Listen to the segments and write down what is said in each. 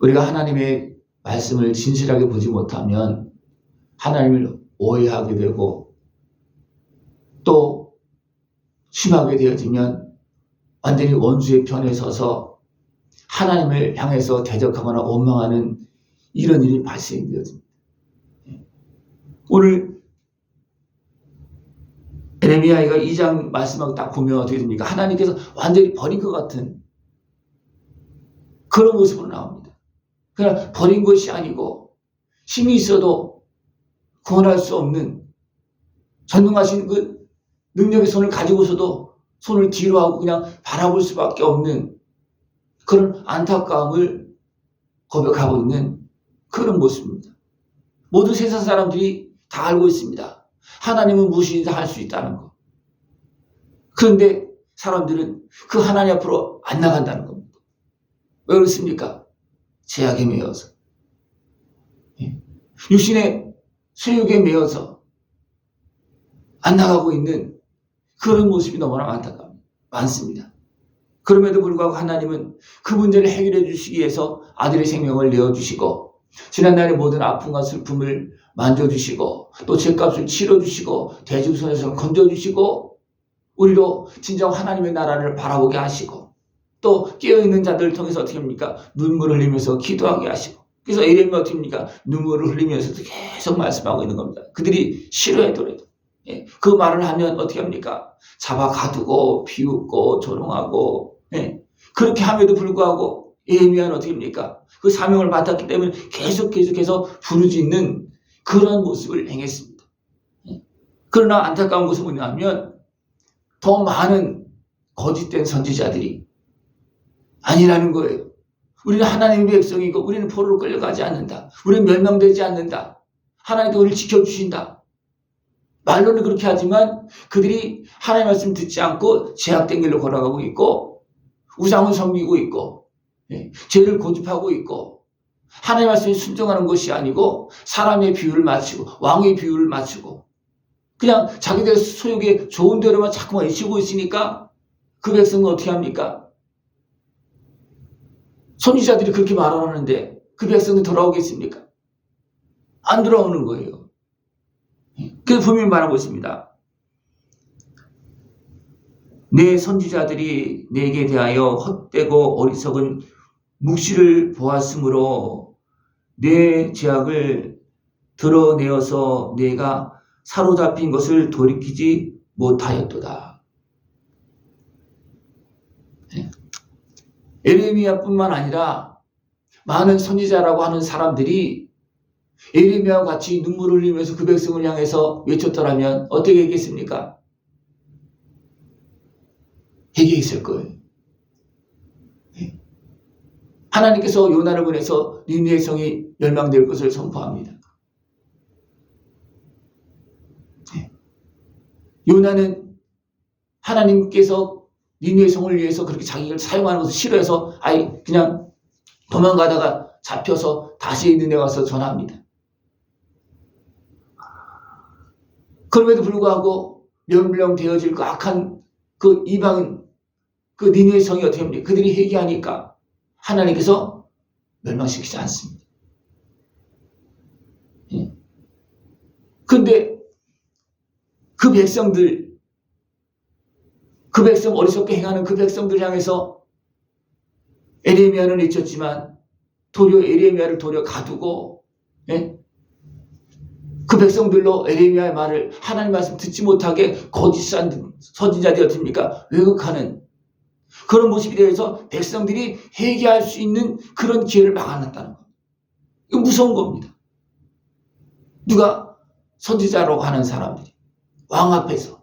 우리가 하나님의 말씀을 진실하게 보지 못하면 하나님을 오해하게 되고 또 심하게 되어지면 완전히 원수의 편에 서서 하나님을 향해서 대적하거나 원망하는 이런 일이 발생되어집니다. 오늘 에레미야가 2장 말씀하고 딱 보면 어떻게 됩니까? 하나님께서 완전히 버린 것 같은 그런 모습으로 나옵니다. 그러나 버린 것이 아니고 힘이 있어도 구원할 수 없는 전능하신 그 능력의 손을 가지고서도 손을 뒤로 하고 그냥 바라볼 수밖에 없는 그런 안타까움을 고백하고 있는 그런 모습입니다. 모든 세상 사람들이 다 알고 있습니다. 하나님은 무엇이든 다 할 수 있다는 것. 그런데 사람들은 그 하나님 앞으로 안 나간다는 겁니다. 왜 그렇습니까? 죄악에 매여서, 육신의 소욕에 매여서 안 나가고 있는 그런 모습이 너무나 많습니다. 그럼에도 불구하고 하나님은 그 문제를 해결해 주시기 위해서 아들의 생명을 내어주시고 지난날의 모든 아픔과 슬픔을 만져주시고 또 죄값을 치러주시고 대중손에서 건져주시고 우리로 진정 하나님의 나라를 바라보게 하시고 또 깨어있는 자들을 통해서 어떻게 합니까? 눈물을 흘리면서 기도하게 하시고 그래서 에레미야가 어떻게 합니까? 눈물을 흘리면서도 계속 말씀하고 있는 겁니다. 그들이 싫어하더라도 그 말을 하면 어떻게 합니까? 잡아 가두고 비웃고 조롱하고 그렇게 함에도 불구하고 에레미야는 어떻게 합니까? 그 사명을 맡았기 때문에 계속해서 부르짖는 그런 모습을 행했습니다. 그러나 안타까운 것은 뭐냐면 더 많은 거짓된 선지자들이 아니라는 거예요. 우리는 하나님의 백성이고 우리는 포로로 끌려가지 않는다. 우리는 멸망되지 않는다. 하나님께 우리를 지켜주신다. 말로는 그렇게 하지만 그들이 하나님의 말씀 듣지 않고 제약된 길로 걸어가고 있고 우상을 섬기고 있고 죄를 고집하고 있고 하나님의 말씀에 순종하는 것이 아니고 사람의 비유를 맞추고 왕의 비유를 맞추고 그냥 자기들 소욕에 좋은 대로만 자꾸만 외치고 있으니까 그 백성은 어떻게 합니까? 선지자들이 그렇게 말하는데 그 백성은 돌아오겠습니까? 안 돌아오는 거예요. 그래서 분명히 말하고 있습니다. 내 선지자들이 내게 대하여 헛되고 어리석은 묵시를 보았으므로 내 죄악을 드러내어서 내가 사로잡힌 것을 돌이키지 못하였도다. 에레미야뿐만 아니라 많은 선지자라고 하는 사람들이 에레미야와 같이 눈물을 흘리면서 그 백성을 향해서 외쳤더라면 어떻게 했겠습니까? 회개했을 거예요. 하나님께서 요나를 보내서 니느웨 성이 멸망될 것을 선포합니다. 요나는 하나님께서 니느웨 성을 위해서 그렇게 자기를 사용하는 것을 싫어해서 아예 그냥 도망가다가 잡혀서 다시 니느웨 가서 전합니다. 그럼에도 불구하고 멸망되어질 그 악한 그 이방인 그 니느웨 성이 어떻게 합니까? 그들이 회개하니까 하나님께서 멸망시키지 않습니다. 그런데 그 백성 어리석게 행하는 그 백성들 향해서 에레미야는 외쳤지만 도리어 에레미야를 도리어 가두고 그 백성들로 에레미야의 말을 하나님 말씀 듣지 못하게 거짓한 선지자들이 어떻습니까? 왜곡하는 그런 모습에 대해서 백성들이 회개할 수 있는 그런 기회를 막아놨다는 겁니다. 이거 무서운 겁니다. 누가 선지자라고 하는 사람들이 왕 앞에서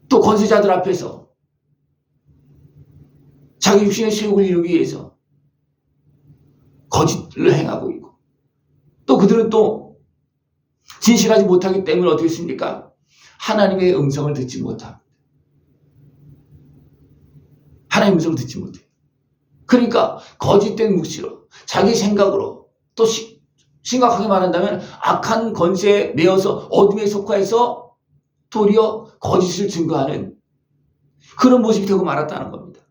또 권세자들 앞에서 자기 육신의 세욕을 이루기 위해서 거짓을 행하고 있고 또 그들은 또 진실하지 못하기 때문에 어떻게 했습니까? 하나님의 음성을 듣지 못합니다. 하나님의 음성을 듣지 못해요. 그러니까 거짓된 묵시로 자기 생각으로 또 심각하게 말한다면 악한 권세에 매여서 어둠에 속하여서 도리어 거짓을 증거하는 그런 모습이 되고 말았다는 겁니다.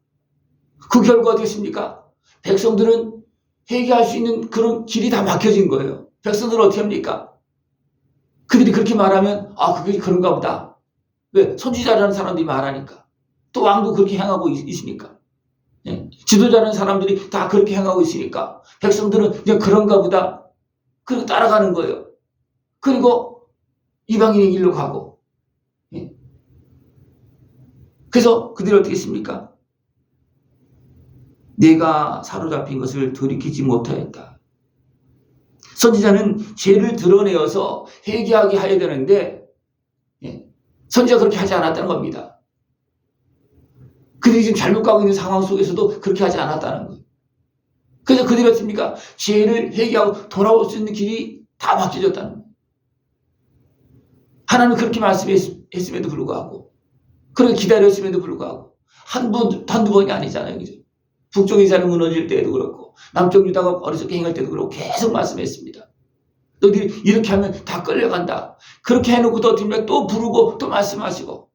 그 결과 어떻겠습니까? 백성들은 회개할 수 있는 그런 길이 다 막혀진 거예요. 백성들은 어떻게 합니까? 그들이 그렇게 말하면 그게 그런가 보다. 왜? 선지자라는 사람들이 말하니까. 또 왕도 그렇게 행하고 있으니까. 예? 지도자라는 사람들이 다 그렇게 행하고 있으니까 백성들은 그냥 그런가 보다. 그리고 따라가는 거예요. 그리고 이방인의 길로 가고. 예? 그래서 그들이 어떻게 했습니까? 내가 사로잡힌 것을 돌이키지 못하였다. 선지자는 죄를 드러내어서 회개하게 해야 되는데 선지자가 그렇게 하지 않았다는 겁니다. 그들이 지금 잘못 가고 있는 상황 속에서도 그렇게 하지 않았다는 거예요. 그래서 그들이 어떻습니까? 죄를 회개하고 돌아올 수 있는 길이 다 막혀졌다는 거예요. 하나님은 그렇게 말씀했음에도 불구하고 그렇게 기다렸음에도 불구하고 한두 번이 아니잖아요. 그죠? 북쪽 이스라엘 무너질 때에도 그렇고 남쪽 유다가 어리석게 행할 때도 그렇고 계속 말씀했습니다. 너희들이 이렇게 하면 다 끌려간다. 그렇게 해놓고 또 부르고 또 말씀하시고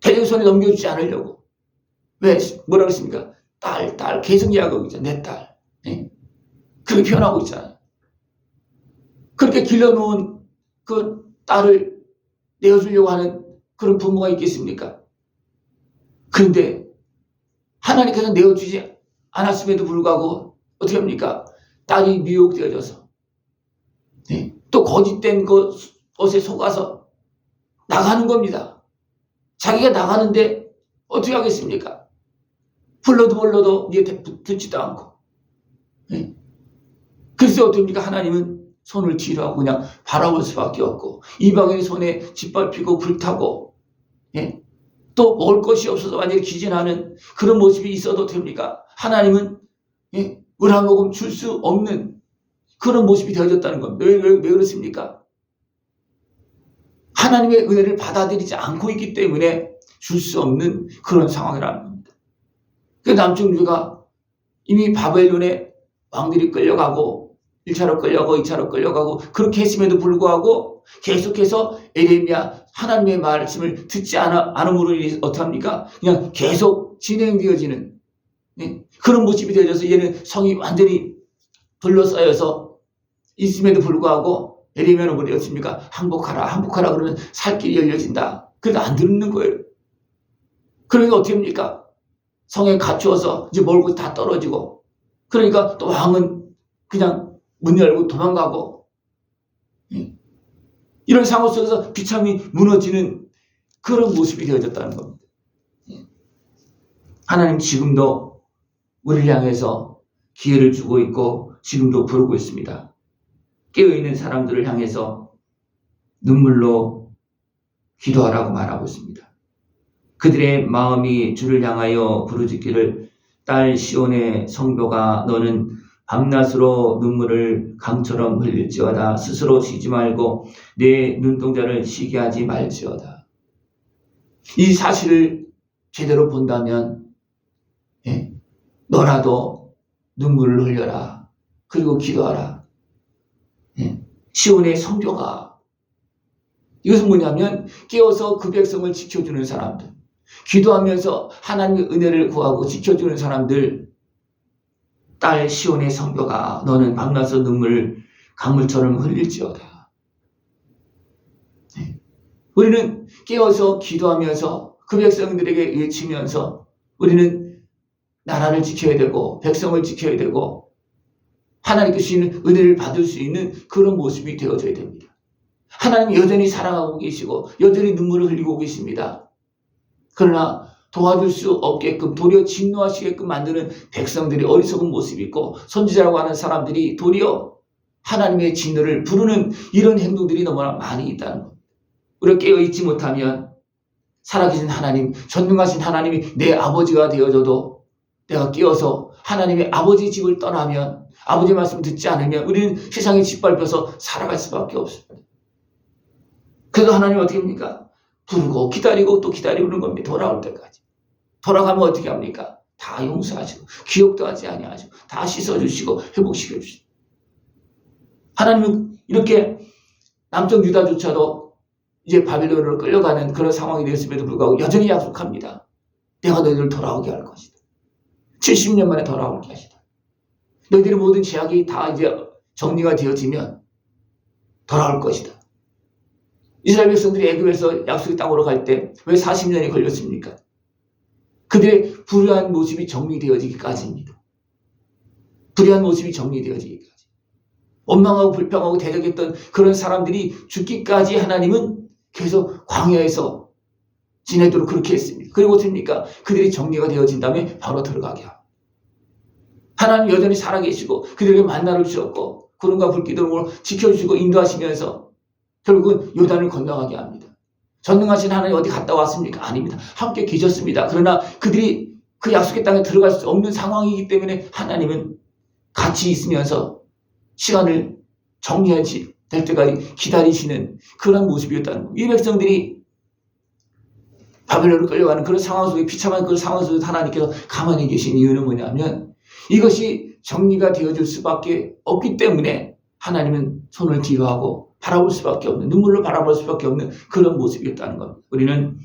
대적 손에 넘겨주지 않으려고. 왜? 뭐라고 했습니까? 딸 계속 이야기하고 있잖아요. 내 딸. 그렇게 표현하고 있잖아요. 그렇게 길러놓은 그 딸을 내어주려고 하는 그런 부모가 있겠습니까? 그런데 하나님께서 내어주지 않았음에도 불구하고 어떻게 합니까? 딸이 미혹되어져서 또 거짓된 것에 속아서 나가는 겁니다. 자기가 나가는데 어떻게 하겠습니까? 불러도 이게 듣지도 않고. 그래서 어떻습니까? 하나님은 손을 뒤로 하고 그냥 바라볼 수밖에 없고 이방인의 손에 짓밟히고 불타고 또 먹을 것이 없어서 완전히 기진하는 그런 모습이 있어도 됩니까? 하나님은 물 한 모금 줄 수 없는 그런 모습이 되어졌다는 겁니다. 왜 그렇습니까? 하나님의 은혜를 받아들이지 않고 있기 때문에 줄 수 없는 그런 상황이라는 겁니다. 그 남쪽 유다가 이미 바벨론에 왕들이 끌려가고 1차로 끌려가고 2차로 끌려가고 그렇게 했음에도 불구하고 계속해서 에레미야 하나님의 말씀을 듣지 않음으로 어떡합니까? 그냥 계속 진행되어지는 그런 모습이 되어져서 얘는 성이 완전히 둘러싸여서 있음에도 불구하고 에레미야는 뭐라 했습니까? 항복하라 그러면 살 길이 열려진다. 그래도 안 듣는 거예요. 그러니까 어떻게 합니까? 성에 갇혀서 이제 먹을 것 다 떨어지고 그러니까 또 왕은 그냥 문 열고 도망가고 이런 상황 속에서 비참히 무너지는 그런 모습이 되어졌다는 겁니다. 하나님 지금도 우리를 향해서 기회를 주고 있고 지금도 부르고 있습니다. 깨어있는 사람들을 향해서 눈물로 기도하라고 말하고 있습니다. 그들의 마음이 주를 향하여 부르짖기를 딸 시온의 성도가 너는 밤낮으로 눈물을 강처럼 흘릴지어다. 스스로 쉬지 말고 내 눈동자를 쉬게 하지 말지어다. 이 사실을 제대로 본다면 너라도 눈물을 흘려라. 그리고 기도하라. 시온의 성도가 이것은 뭐냐면 깨어서 그 백성을 지켜주는 사람들, 기도하면서 하나님의 은혜를 구하고 지켜주는 사람들, 딸 시온의 성도가 너는 밤낮으로 눈물을 강물처럼 흘릴지어다. 우리는 깨어서 기도하면서 그 백성들에게 외치면서 우리는 나라를 지켜야 되고 백성을 지켜야 되고 하나님께 주시는 은혜를 받을 수 있는 그런 모습이 되어져야 됩니다. 하나님 여전히 사랑하고 계시고 여전히 눈물을 흘리고 계십니다. 그러나 도와줄 수 없게끔 도리어 진노하시게끔 만드는 백성들이 어리석은 모습이 있고 선지자라고 하는 사람들이 도리어 하나님의 진노를 부르는 이런 행동들이 너무나 많이 있다는 겁니다. 우리가 깨어있지 못하면 살아계신 하나님, 전능하신 하나님이 내 아버지가 되어줘도 내가 깨어서 하나님의 아버지 집을 떠나면 아버지 말씀 듣지 않으면 우리는 세상에 짓밟혀서 살아갈 수밖에 없습니다. 그래서 하나님은 어떻게 합니까? 부르고 기다리고 또 기다리는 겁니다. 돌아올 때까지. 돌아가면 어떻게 합니까? 다 용서하시고 기억도 하지 아니하시고 다 씻어주시고 회복시켜주시고 하나님은 이렇게 남쪽 유다조차도 이제 바빌론으로 끌려가는 그런 상황이 되었음에도 불구하고 여전히 약속합니다. 내가 너희를 돌아오게 할 것이다. 70년 만에 돌아오게 하시다. 너희들의 모든 죄악이 다 이제 정리가 되어지면 돌아올 것이다. 이스라엘 백성들이 애굽에서 약속의 땅으로 갈 때 왜 40년이 걸렸습니까? 그들의 불의한 모습이 정리되어지기까지입니다. 불의한 모습이 정리되어지기까지. 원망하고 불평하고 대적했던 그런 사람들이 죽기까지 하나님은 계속 광야에서 지내도록 그렇게 했습니다. 그리고 어떻습니까? 그들이 정리가 되어진 다음에 바로 들어가게 합니다. 하나님 여전히 살아계시고 그들에게 만나를 주셨고 구름과 불기둥으로 지켜주시고 인도하시면서 결국은 요단을 건너가게 합니다. 전능하신 하나님 어디 갔다 왔습니까? 아닙니다. 함께 계셨습니다. 그러나 그들이 그 약속의 땅에 들어갈 수 없는 상황이기 때문에 하나님은 같이 있으면서 시간을 정리하지 될 때까지 기다리시는 그런 모습이었다는 거예요. 이 백성들이 바벨론으로 끌려가는 그런 상황 속에 비참한 그런 상황 속에 하나님께서 가만히 계신 이유는 뭐냐면 이것이 정리가 되어질 수밖에 없기 때문에 하나님은 손을 뒤로 하고 바라볼 수밖에 없는, 눈물로 바라볼 수밖에 없는 그런 모습이었다는 겁니다. 우리는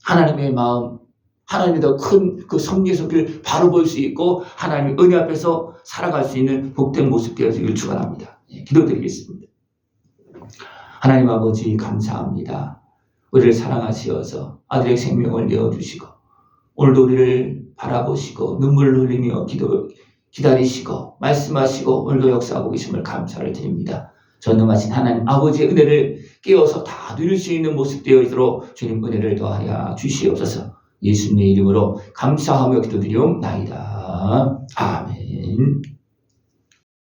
하나님의 마음, 하나님의 더 큰 그 섭리의 손길을 바로 볼 수 있고 하나님의 은혜 앞에서 살아갈 수 있는 복된 모습 되어지기를 축원합니다. 기도드리겠습니다. 하나님 아버지 감사합니다. 우리를 사랑하시어서 아들의 생명을 내어주시고 오늘도 우리를 바라보시고 눈물을 흘리며 기다리시고 말씀하시고 오늘도 역사하고 계심을 감사를 드립니다. 전능하신 하나님 아버지의 은혜를 깨워서 다 누릴 수 있는 모습 되어있도록 주님 은혜를 더하여 주시옵소서. 예수님의 이름으로 감사하며 기도드리옵나이다. 아멘.